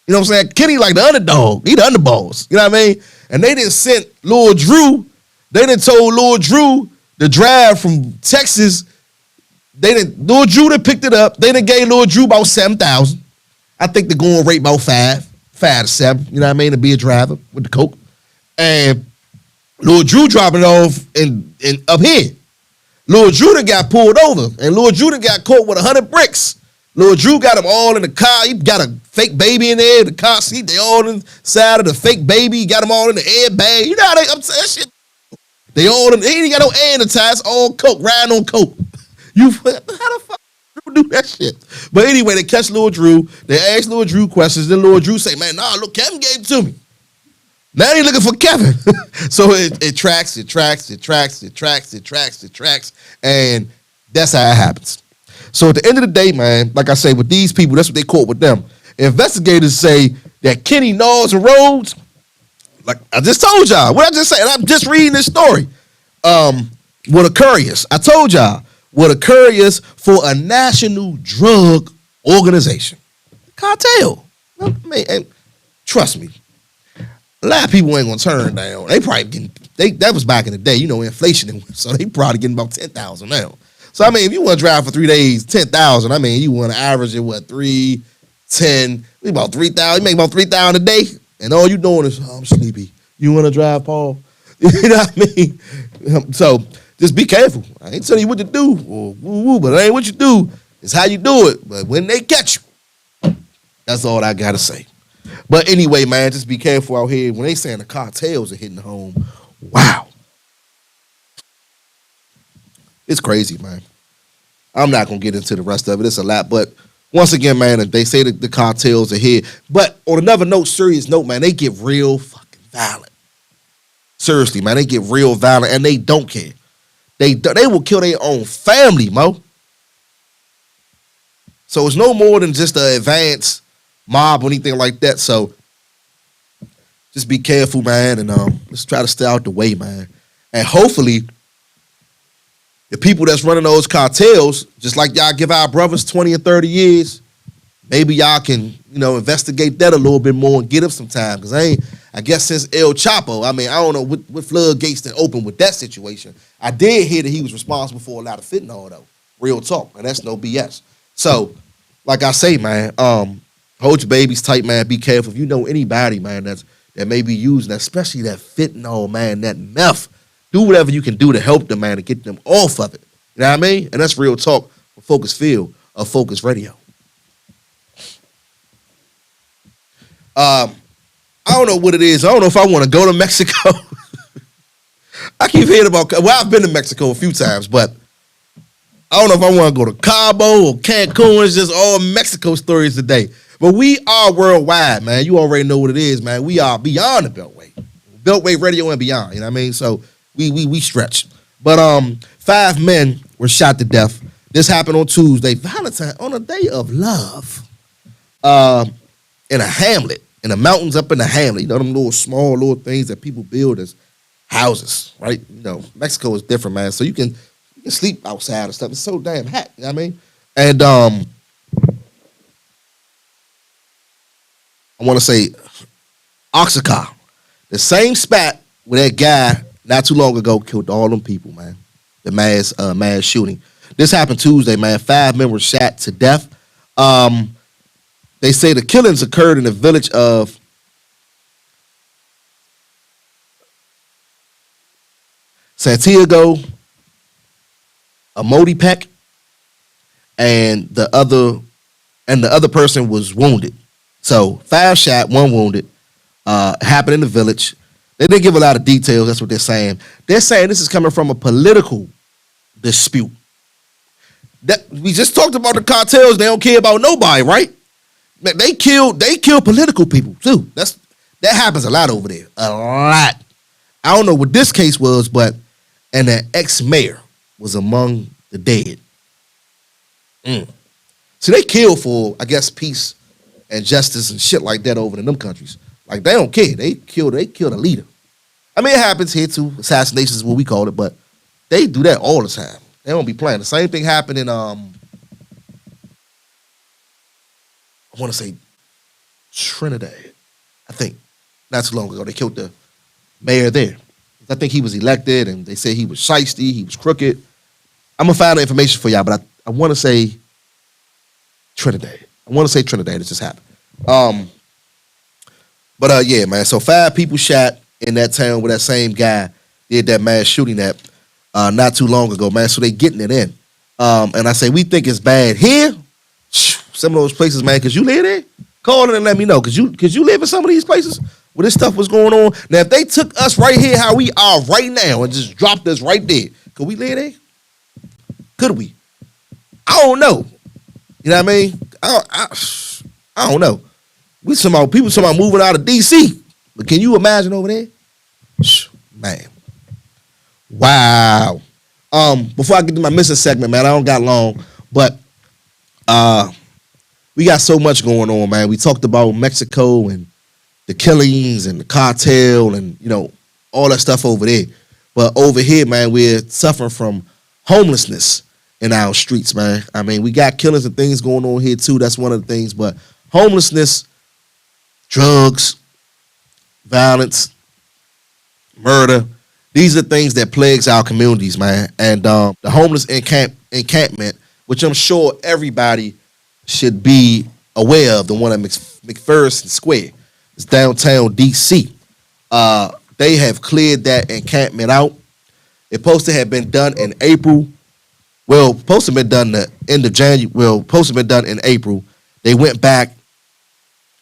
Speaker 6: You know what I'm saying? Kenny like the underdog. He the underboss. You know what I mean? And they didn't send Lil Drew. They didn't told Lil Drew the drive from Texas. Lil Drew done picked it up. They done gave Lil Drew about 7,000. I think the going rate about 5 to 7. You know what I mean? To be a driver with the coke. And Lil Drew dropping it off in up here. Lil Drew done got pulled over, and Lil Drew done got caught with 100 bricks. Lil Drew got them all in the car. He got a fake baby in there, the car seat. They all inside of the fake baby. He got them all in the airbag. You know how I'm saying shit. They all in. He ain't got no air in the tires. All coke, riding on coke. How the fuck Drew do that shit? But anyway, they catch Lil Drew. They ask Lil Drew questions. Then Lil Drew say, "Man, nah, look, Kevin gave it to me." Now they looking for Kevin. So it tracks, and that's how it happens. So at the end of the day, man, like I say, with these people, that's what they caught with them. Investigators say that Kenny Knowles and Rhodes, like I just told y'all, what I just said, I'm just reading this story. Were the couriers. I told y'all, were the couriers for a national drug organization. Cartel. I mean, and trust me. A lot of people ain't gonna turn down. They probably getting that was back in the day, you know, inflation, so they probably getting about 10,000 now. So I mean, if you want to drive for 3 days, 10,000. I mean, you want to average it what 3, 10, about 3,000. You make about 3,000 a day, and all you doing is I'm sleepy. You want to drive, Paul? You know what I mean? So just be careful. I ain't telling you what to do, but it ain't what you do. It's how you do it. But when they catch you, that's all I gotta say. But anyway, man, just be careful out here. When they saying the cartels are hitting home, wow. It's crazy, man. I'm not going to get into the rest of it. It's a lot. But once again, man, they say that the cartels are here. But on another note, serious note, man, they get real fucking violent. Seriously, man, they get real violent, and they don't care. They will kill their own family, Mo. So it's no more than just an advanced mob or anything like that. So just be careful, man, and let's try to stay out the way, man. And hopefully the people that's running those cartels, just like y'all give our brothers 20 or 30 years, maybe y'all can, investigate that a little bit more and get them some time. Because I guess since El Chapo, I mean, I don't know what floodgates that opened with that situation. I did hear that he was responsible for a lot of fentanyl, though. Real talk, and that's no BS. So, like I say, man, hold your babies tight, man. Be careful. If you know anybody, man, that may be using that, especially that fentanyl, man, that meth, do whatever you can do to help them, man, to get them off of it. You know what I mean? And that's real talk for Phocuz Field of Phocuz Radio. I don't know what it is. I don't know if I want to go to Mexico. I keep hearing about, I've been to Mexico a few times, but I don't know if I want to go to Cabo or Cancun. It's just all Mexico stories today. But we are worldwide, man. You already know what it is, man. We are beyond the Beltway. Beltway Radio and beyond, you know what I mean? So we stretch. But 5 men were shot to death. This happened on Tuesday, Valentine, on a day of love, in a hamlet in the mountains up in the hamlet. You know, them little small little things that people build as houses, right? You know, Mexico is different, man. So you can sleep outside and stuff. It's so damn hot, you know what I mean? And I want to say Oaxaca, the same spot where that guy not too long ago killed all them people, man. The mass shooting. This happened Tuesday, man. 5 men were shot to death. They say the killings occurred in the village of Santiago, Amotepec, and the other person was wounded. So 5 shot, 1 wounded. Happened in the village. They didn't give a lot of details. That's what they're saying. They're saying this is coming from a political dispute. That we just talked about the cartels. They don't care about nobody, right? They kill political people too. That happens a lot over there. A lot. I don't know what this case was, but and an ex-mayor was among the dead. See, they kill for, I guess, peace and justice and shit like that over in them countries. Like, they don't care. They kill a leader. I mean, it happens here too. Assassinations is what we call it, but they do that all the time. They don't be playing. The same thing happened in, I want to say Trinidad, I think. Not too long ago. They killed the mayor there. I think he was elected, and they say he was shiesty, he was crooked. I'm going to find the information for y'all, but I want to say Trinidad. It just happened. But yeah, man. So 5 people shot in that town where that same guy did that mass shooting at not too long ago, man. So they getting it in. And I say, we think it's bad here. Some of those places, man, because you live there, call in and let me know. Because you live in some of these places where this stuff was going on. Now, if they took us right here how we are right now and just dropped us right there, could we live there? Could we? I don't know. You know what I mean? I don't know. People talking about moving out of D.C. But can you imagine over there? Man. Wow. Before I get to my missing segment, man, I don't got long, but we got so much going on, man. We talked about Mexico and the killings and the cartel and, you know, all that stuff over there. But over here, man, we're suffering from homelessness in our streets, man. I mean, we got killings and things going on here too. That's one of the things. But homelessness, drugs, violence, murder, these are things that plagues our communities, man. And the homeless encampment, which I'm sure everybody should be aware of, the one at McPherson Square. It's downtown D.C. They have cleared that encampment out. It's supposed to have been done in April. Well, supposed to have been done the end of January. Well, supposed to have been done in April. They went back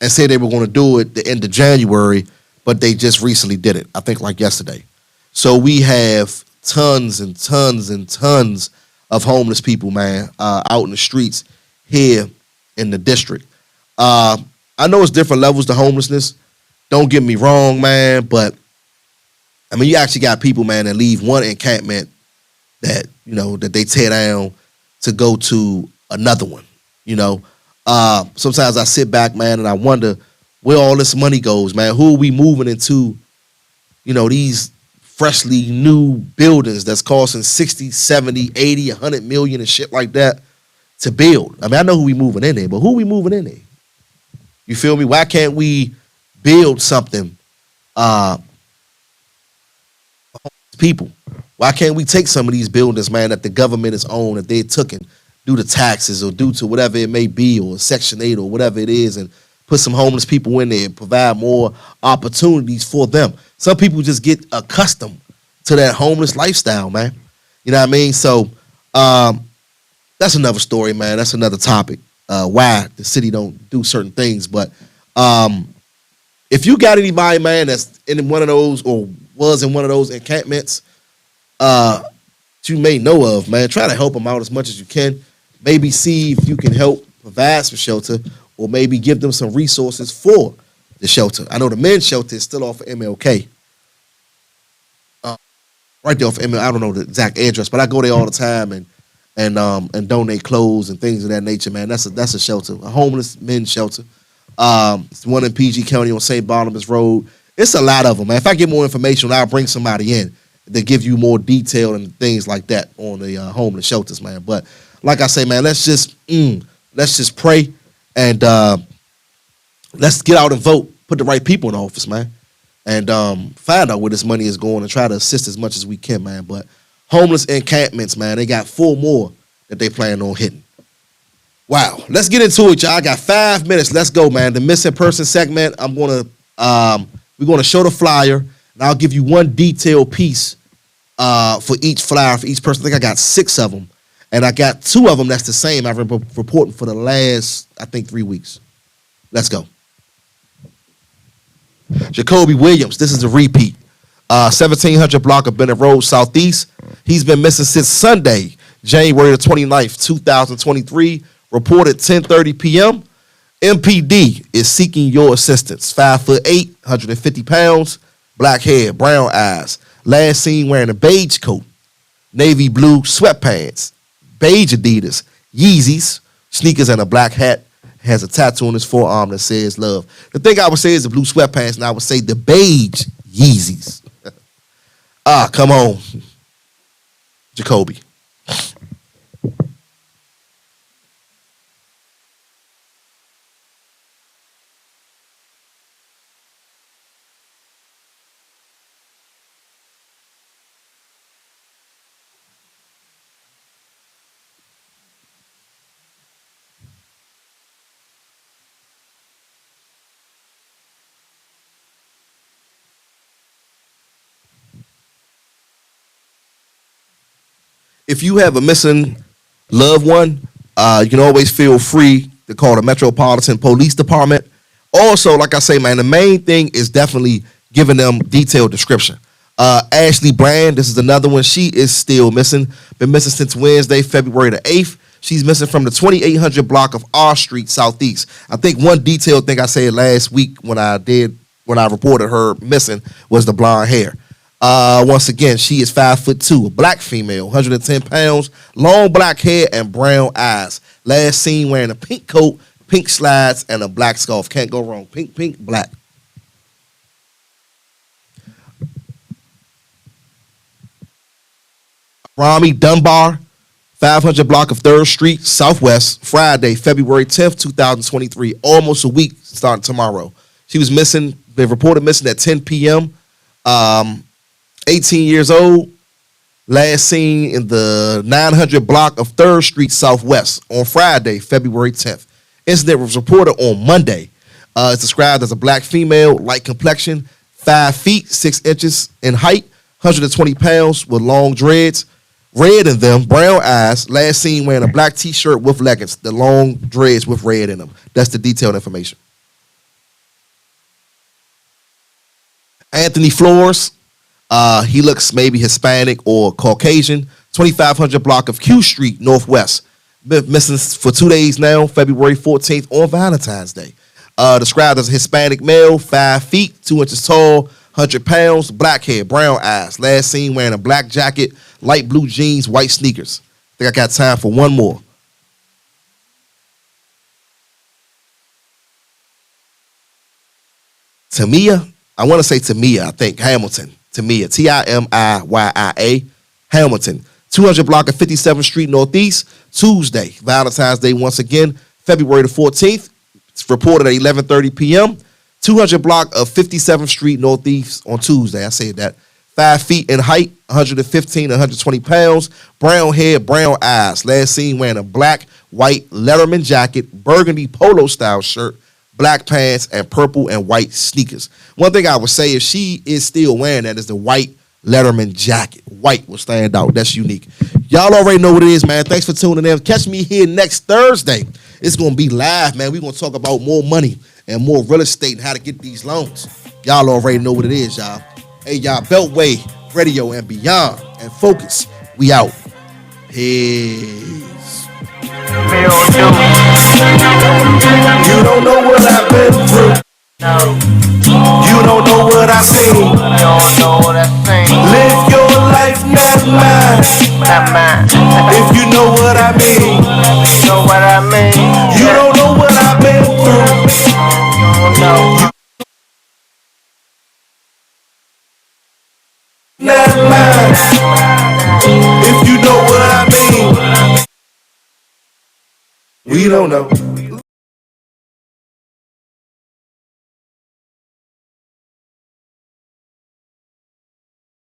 Speaker 6: and said they were going to do it the end of January, but they just recently did it. I think like yesterday. So we have tons and tons and tons of homeless people, man, out in the streets here in the district. I know it's different levels to homelessness. Don't get me wrong, man, but I mean, you actually got people, man, that leave one encampment that, you know, that they tear down to go to another one, you know. Sometimes I sit back, man, and I wonder where all this money goes, man. Who are we moving into, you know, these freshly new buildings that's costing 60, 70, 80, 100 million and shit like that to build? I mean, I know who we moving in there, but who we moving in there? You feel me? Why can't we build something people? Why can't we take some of these buildings, man, that the government is owned, that they took and due to taxes or due to whatever it may be, or Section 8 or whatever it is, and put some homeless people in there and provide more opportunities for them. Some people just get accustomed to that homeless lifestyle, man. You know what I mean? So that's another story, man. That's another topic, why the city don't do certain things. But if you got anybody, man, that's in one of those or was in one of those encampments that you may know of, man, try to help them out as much as you can. Maybe see if you can help provide some shelter, or maybe give them some resources for the shelter. I know the men's shelter is still off of MLK. Right there off of MLK. I don't know the exact address, but I go there all the time and donate clothes and things of that nature, man. That's a shelter, a homeless men's shelter. It's one in PG County on St. Barnabas Road. It's a lot of them, man. If I get more information, I'll bring somebody in to give you more detail and things like that on the homeless shelters, man. But like I say, man, let's just pray and let's get out and vote. Put the right people in office, man, and find out where this money is going and try to assist as much as we can, man. But homeless encampments, man, they got 4 more that they plan on hitting. Wow, let's get into it, y'all. I got 5 minutes. Let's go, man. The missing person segment. We're gonna show the flyer, and I'll give you one detailed piece for each flyer for each person. I think I got 6 of them, and I got 2 of them that's the same. I've been reporting for the last, I think, 3 weeks. Let's go. Jacoby Williams, this is a repeat. 1700 block of Bennett Road, Southeast. He's been missing since Sunday, January the 29th, 2023. Reported 10:30 p.m. MPD is seeking your assistance. 5'8", 150 pounds, black hair, brown eyes. Last seen wearing a beige coat, navy blue sweatpants, beige Adidas, Yeezys, sneakers, and a black hat. Has a tattoo on his forearm that says love. The thing I would say is the blue sweatpants, and I would say the beige Yeezys. Come on, Jacoby. If you have a missing loved one, you can always feel free to call the Metropolitan Police Department. Also, like I say, man, the main thing is definitely giving them detailed description. Ashley Brand, this is another one. She is still missing. Been missing since Wednesday, February the 8th. She's missing from the 2800 block of R Street, Southeast. I think one detailed thing I said last week when I reported her missing was the blonde hair. Once again, she is 5'2", a black female, 110 pounds, long black hair and brown eyes. Last seen wearing a pink coat, pink slides, and a black scarf. Can't go wrong. Pink, pink, black. Rami Dunbar, 500 block of 3rd Street, Southwest, Friday, February 10th, 2023. Almost a week starting tomorrow. She was missing, been reported missing at 10 p.m., 18 years old, last seen in the 900 block of 3rd Street Southwest on Friday, February 10th. Incident was reported on Monday. It's described as a black female, light complexion, 5 feet, 6 inches in height, 120 pounds with long dreads, red in them, brown eyes, last seen wearing a black t-shirt with leggings, the long dreads with red in them. That's the detailed information. Anthony Flores, he looks maybe Hispanic or Caucasian. 2500 block of Q Street, Northwest. Been missing for 2 days now, February 14th on Valentine's Day. Described as a Hispanic male, 5 feet, 2 inches tall, 100 pounds, black hair, brown eyes. Last seen wearing a black jacket, light blue jeans, white sneakers. I think I got time for one more. Tamia, I want to say Tamia, I think, Hamilton. Tamia, Timiya, Hamilton. 200 block of 57th Street Northeast, Tuesday, Valentine's Day once again, February the 14th. It's reported at 11:30 p.m. 200 block of 57th Street Northeast on Tuesday. I said that. 5 feet in height, 115 to 120 pounds, brown hair, brown eyes. Last seen wearing a black, white Letterman jacket, burgundy polo style shirt, black pants, and purple and white sneakers. One thing I would say, if she is still wearing that, is the white Letterman jacket. White will stand out. That's unique. Y'all already know what it is, man. Thanks for tuning in. Catch me here next Thursday. It's going to be live, man. We're going to talk about more money and more real estate and how to get these loans. Y'all already know what it is, y'all. Hey, y'all, Beltway Radio and beyond. And Phocuz. We out. Peace.
Speaker 4: You don't know what I've been through. You don't know what I've seen. Live your life, not mine. If you know what I mean. You don't know what I've been through. that line, if you know what I mean. We don't know.